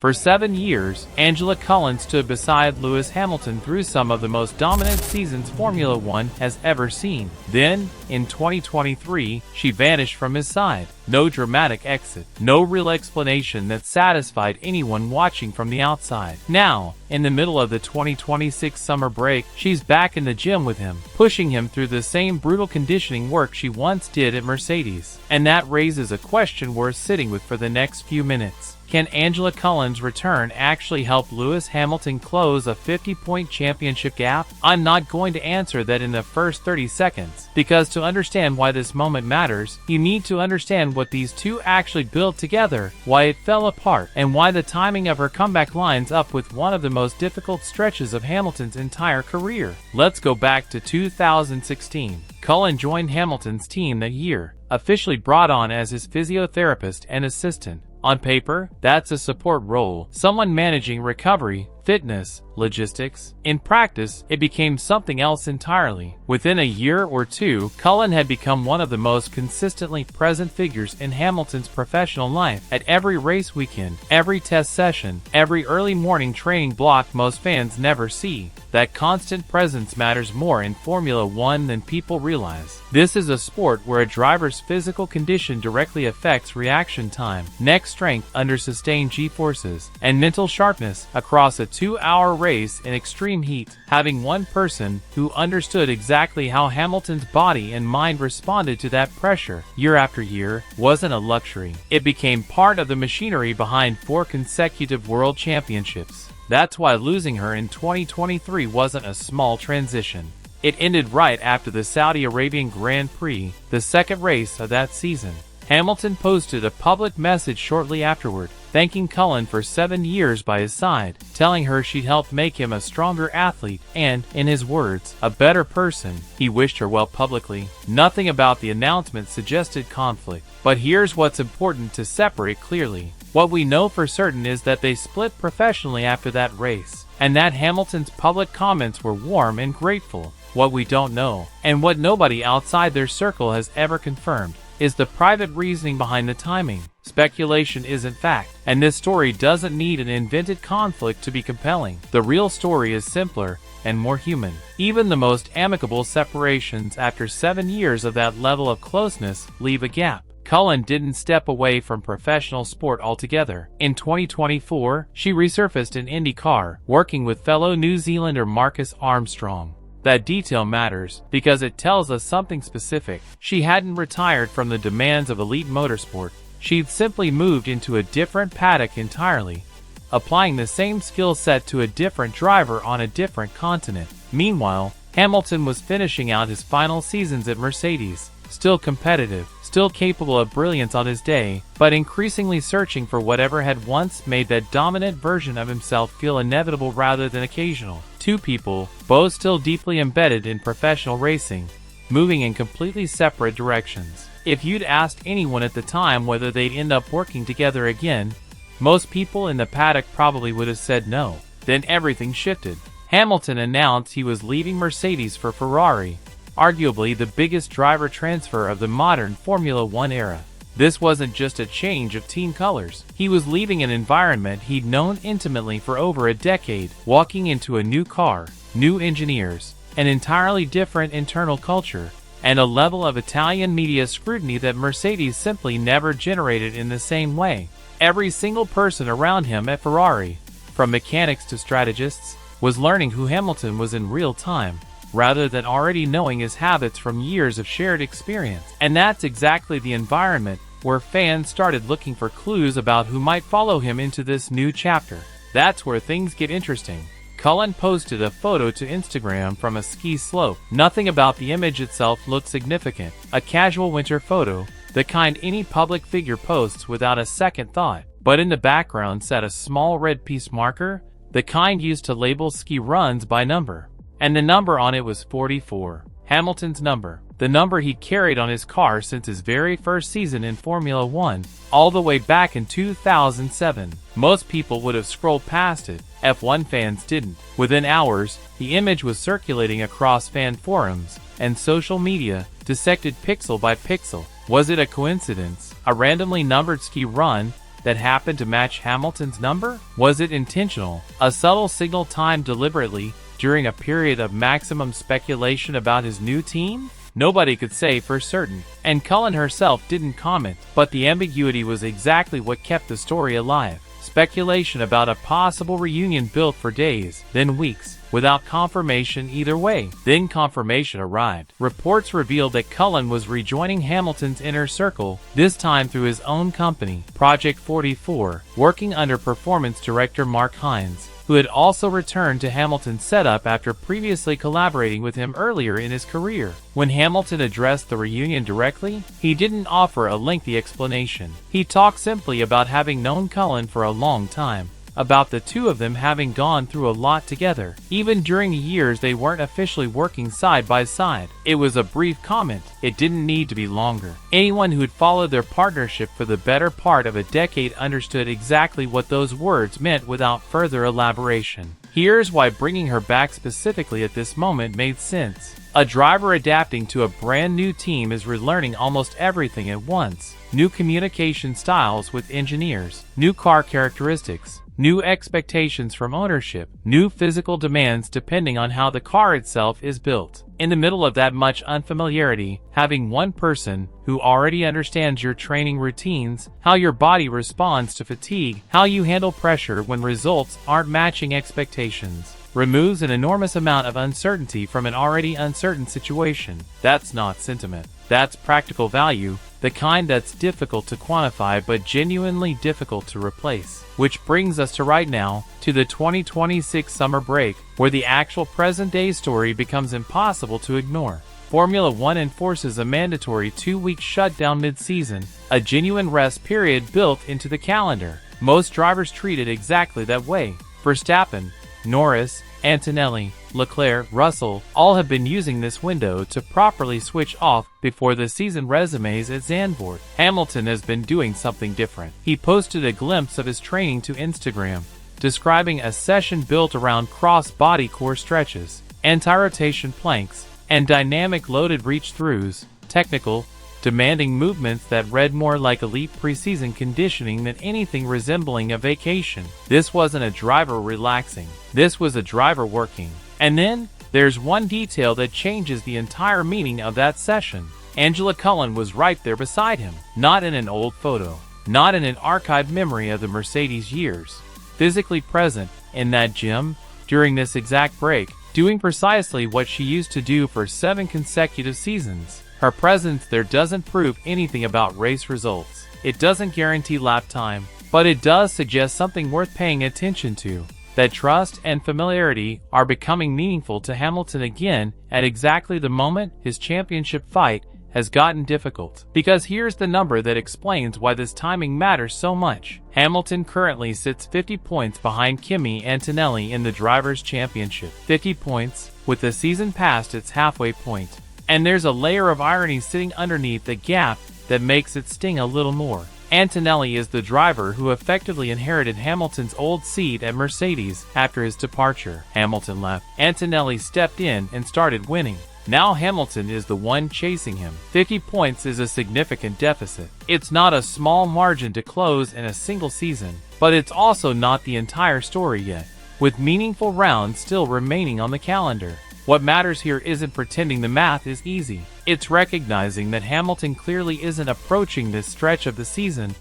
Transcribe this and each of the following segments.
For 7 years, Angela Cullen stood beside Lewis Hamilton through some of the most dominant seasons Formula One has ever seen. Then, in 2023, she vanished from his side. No dramatic exit, no real explanation that satisfied anyone watching from the outside. Now, in the middle of the 2026 summer break, she's back in the gym with him, pushing him through the same brutal conditioning work she once did at Mercedes. And that raises a question worth sitting with for the next few minutes. Can Angela Cullen's return actually help Lewis Hamilton close a 50-point championship gap? I'm not going to answer that in the first 30 seconds, because to understand why this moment matters, you need to understand what these two actually built together, why it fell apart, and why the timing of her comeback lines up with one of the most difficult stretches of Hamilton's entire career. Let's go back to 2016. Cullen joined Hamilton's team that year, officially brought on as his physiotherapist and assistant. On paper, that's a support role, someone managing recovery, fitness, logistics. In practice, it became something else entirely. Within a year or two, Cullen had become one of the most consistently present figures in Hamilton's professional life. At every race weekend, every test session, every early morning training block most fans never see. That constant presence matters more in Formula One than people realize. This is a sport where a driver's physical condition directly affects reaction time, neck strength under sustained G-forces, and mental sharpness across a 2-hour race in extreme heat. Having one person who understood exactly how Hamilton's body and mind responded to that pressure year after year wasn't a luxury. It became part of the machinery behind 4 consecutive world championships. That's why losing her in 2023 wasn't a small transition. It ended right after the Saudi Arabian Grand Prix, the second race of that season. Hamilton posted a public message shortly afterward, thanking Cullen for 7 years by his side, telling her she'd helped make him a stronger athlete and, in his words, a better person. He wished her well publicly. Nothing about the announcement suggested conflict. But here's what's important to separate clearly. What we know for certain is that they split professionally after that race, and that Hamilton's public comments were warm and grateful. What we don't know, and what nobody outside their circle has ever confirmed, is the private reasoning behind the timing. Speculation isn't fact, and this story doesn't need an invented conflict to be compelling. The real story is simpler and more human. Even the most amicable separations after 7 years of that level of closeness leave a gap. Cullen didn't step away from professional sport altogether. In 2024, she resurfaced in IndyCar, working with fellow New Zealander Marcus Armstrong. That detail matters because it tells us something specific. She hadn't retired from the demands of elite motorsport. She'd simply moved into a different paddock entirely, applying the same skill set to a different driver on a different continent. Meanwhile, Hamilton was finishing out his final seasons at Mercedes, still competitive, still capable of brilliance on his day, but increasingly searching for whatever had once made that dominant version of himself feel inevitable rather than occasional. Two people, both still deeply embedded in professional racing, moving in completely separate directions. If you'd asked anyone at the time whether they'd end up working together again, most people in the paddock probably would have said no. Then everything shifted. Hamilton announced he was leaving Mercedes for Ferrari, arguably the biggest driver transfer of the modern Formula One era. This wasn't just a change of team colors. He was leaving an environment he'd known intimately for over a decade, walking into a new car, new engineers, an entirely different internal culture, and a level of Italian media scrutiny that Mercedes simply never generated in the same way. Every single person around him at Ferrari, from mechanics to strategists, was learning who Hamilton was in real time, rather than already knowing his habits from years of shared experience. And that's exactly the environment where fans started looking for clues about who might follow him into this new chapter. That's where things get interesting. Cullen posted a photo to Instagram from a ski slope. Nothing about the image itself looked significant. A casual winter photo, the kind any public figure posts without a second thought. But in the background sat a small red piece marker, the kind used to label ski runs by number. And the number on it was 44, Hamilton's number, the number he'd carried on his car since his very first season in Formula One, all the way back in 2007. Most people would have scrolled past it. F1 fans didn't. Within hours, the image was circulating across fan forums and social media, dissected pixel by pixel. Was it a coincidence? A randomly numbered ski run? that happened to match Hamilton's number? Was it intentional? A subtle signal timed deliberately during a period of maximum speculation about his new team? Nobody could say for certain, and Cullen herself didn't comment, but the ambiguity was exactly what kept the story alive. Speculation about a possible reunion built for days, then weeks, without confirmation either way. Then confirmation arrived. Reports revealed that Cullen was rejoining Hamilton's inner circle, this time through his own company, Project 44, working under performance director Marc Hynes, who had also returned to Hamilton's setup after previously collaborating with him earlier in his career. When Hamilton addressed the reunion directly, he didn't offer a lengthy explanation. He talked simply about having known Cullen for a long time, about the two of them having gone through a lot together, even during the years they weren't officially working side by side. It was a brief comment. It didn't need to be longer. Anyone who had followed their partnership for the better part of a decade understood exactly what those words meant without further elaboration. Here's why bringing her back specifically at this moment made sense. A driver adapting to a brand new team is relearning almost everything at once. New communication styles with engineers, new car characteristics, new expectations from ownership, new physical demands depending on how the car itself is built. In the middle of that much unfamiliarity, having one person who already understands your training routines, how your body responds to fatigue, how you handle pressure when results aren't matching expectations, removes an enormous amount of uncertainty from an already uncertain situation. That's not sentiment. That's practical value, the kind that's difficult to quantify but genuinely difficult to replace. Which brings us to right now, to the 2026 summer break, where the actual present-day story becomes impossible to ignore. Formula One enforces a mandatory 2-week shutdown mid-season, a genuine rest period built into the calendar. Most drivers treat it exactly that way. Verstappen, Norris, Antonelli, Leclerc, Russell, all have been using this window to properly switch off before the season resumes at Zandvoort. Hamilton has been doing something different. He posted a glimpse of his training to Instagram, describing a session built around cross-body core stretches, anti-rotation planks, and dynamic loaded reach-throughs, technical, demanding movements that read more like elite preseason conditioning than anything resembling a vacation. This wasn't a driver relaxing. This was a driver working. And then, there's one detail that changes the entire meaning of that session. Angela Cullen was right there beside him, not in an old photo, not in an archived memory of the Mercedes years. Physically present, in that gym, during this exact break, doing precisely what she used to do for 7 consecutive seasons. Her presence there doesn't prove anything about race results. It doesn't guarantee lap time, but it does suggest something worth paying attention to. That trust and familiarity are becoming meaningful to Hamilton again at exactly the moment his championship fight has gotten difficult. Because here's the number that explains why this timing matters so much. Hamilton currently sits 50 points behind Kimi Antonelli in the Drivers' Championship. 50 points, with the season past its halfway point. And there's a layer of irony sitting underneath the gap that makes it sting a little more. Antonelli is the driver who effectively inherited Hamilton's old seat at Mercedes after his departure. Hamilton left. Antonelli stepped in and started winning. Now Hamilton is the one chasing him. 50 points is a significant deficit. It's not a small margin to close in a single season, but it's also not the entire story yet, with meaningful rounds still remaining on the calendar. What matters here isn't pretending the math is easy. It's recognizing that Hamilton clearly isn't approaching this stretch of the season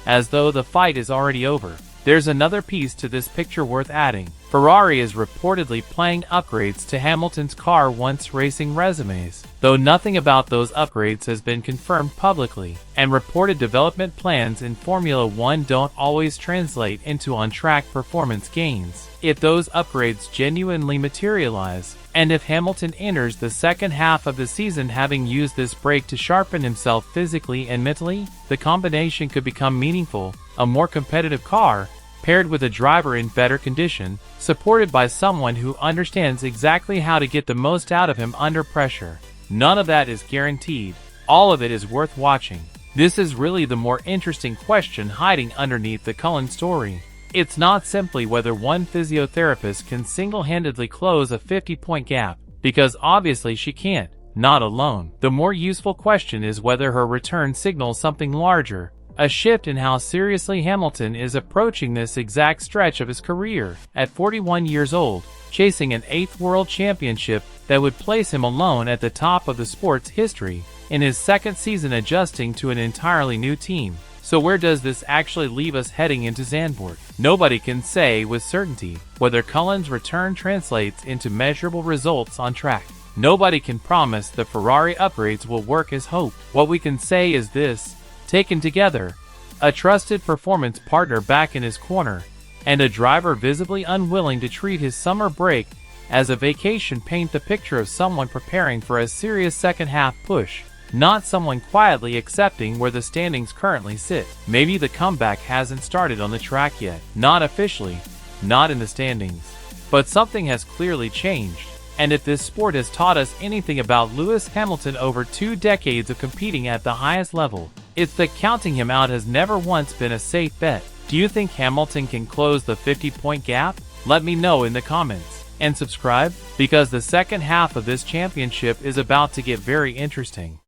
as though the fight is already over. There's another piece to this picture worth adding. Ferrari is reportedly planning upgrades to Hamilton's car once racing resumes, though nothing about those upgrades has been confirmed publicly, and reported development plans in Formula One don't always translate into on-track performance gains. If those upgrades genuinely materialize, and if Hamilton enters the second half of the season having used this break to sharpen himself physically and mentally, the combination could become meaningful. A more competitive car, paired with a driver in better condition, supported by someone who understands exactly how to get the most out of him under pressure. None of that is guaranteed. All of it is worth watching. This is really the more interesting question hiding underneath the Cullen story. It's not simply whether one physiotherapist can single-handedly close a 50-point gap, because obviously she can't, not alone. The more useful question is whether her return signals something larger, A shift in how seriously Hamilton is approaching this exact stretch of his career. At 41 years old, chasing an 8th world championship that would place him alone at the top of the sport's history, in his second season adjusting to an entirely new team. So where does this actually leave us heading into Zandvoort? Nobody can say with certainty whether Cullen's return translates into measurable results on track. Nobody can promise the Ferrari upgrades will work as hoped. What we can say is this: taken together, a trusted performance partner back in his corner, and a driver visibly unwilling to treat his summer break as a vacation paint the picture of someone preparing for a serious second-half push, not someone quietly accepting where the standings currently sit. Maybe the comeback hasn't started on the track yet, not officially, not in the standings. But something has clearly changed, and if this sport has taught us anything about Lewis Hamilton over 2 decades of competing at the highest level, it's that counting him out has never once been a safe bet. Do you think Hamilton can close the 50-point gap? Let me know in the comments. And subscribe, because the second half of this championship is about to get very interesting.